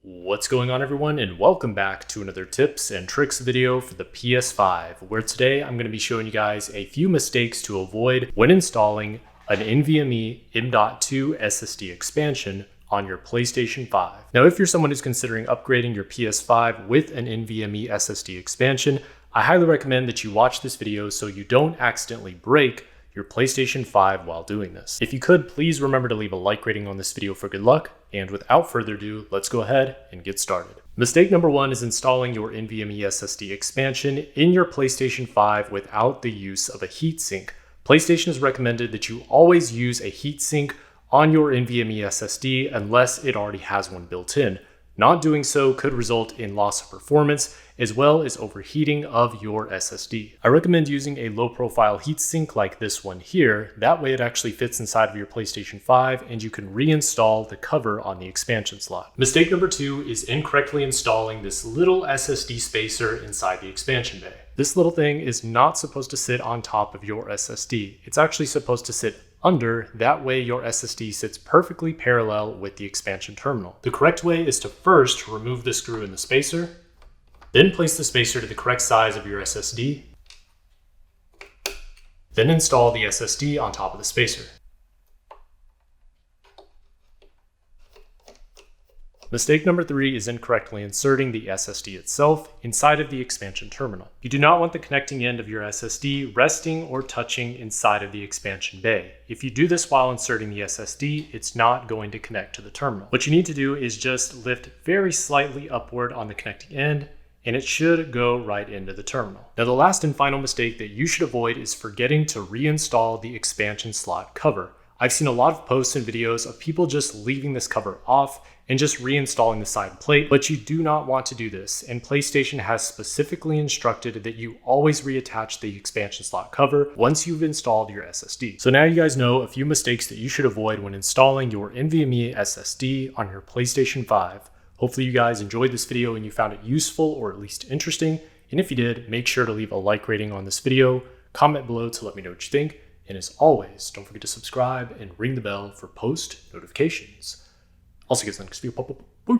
What's going on, everyone, and welcome back to another tips and tricks video for the PS5, where today I'm going to be showing you guys a few mistakes to avoid when installing an NVMe M.2 SSD expansion on your PlayStation 5. Now, if you're someone who's considering upgrading your PS5 with an NVMe SSD expansion, I highly recommend that you watch this video so you don't accidentally break your PlayStation 5 while doing this. If you could, please remember to leave a like rating on this video for good luck, and without further ado, let's go ahead and get started. Mistake number one is installing your NVMe SSD expansion in your PlayStation 5 without the use of a heatsink. PlayStation has recommended that you always use a heatsink on your NVMe SSD unless it already has one built in. Not doing so could result in loss of performance as well as overheating of your SSD. I recommend using a low profile heatsink like this one here. That way it actually fits inside of your PlayStation 5 and you can reinstall the cover on the expansion slot. Mistake number two is incorrectly installing this little SSD spacer inside the expansion bay. This little thing is not supposed to sit on top of your SSD. It's actually supposed to sit under. That way your SSD sits perfectly parallel with the expansion terminal. The correct way is to first remove the screw in the spacer, then place the spacer to the correct size of your SSD, then install the SSD on top of the spacer. Mistake number three is incorrectly inserting the SSD itself inside of the expansion terminal. You do not want the connecting end of your SSD resting or touching inside of the expansion bay. If you do this while inserting the SSD, it's not going to connect to the terminal. What you need to do is just lift very slightly upward on the connecting end, and it should go right into the terminal. Now, the last and final mistake that you should avoid is forgetting to reinstall the expansion slot cover. I've seen a lot of posts and videos of people just leaving this cover off and just reinstalling the side plate, but you do not want to do this, and PlayStation has specifically instructed that you always reattach the expansion slot cover once you've installed your SSD. So now you guys know a few mistakes that you should avoid when installing your NVMe SSD on your PlayStation 5. Hopefully you guys enjoyed this video and you found it useful or at least interesting, and if you did, make sure to leave a like rating on this video, comment below to let me know what you think, and as always, don't forget to subscribe and ring the bell for post notifications. I'll see you guys in the next video. Bye.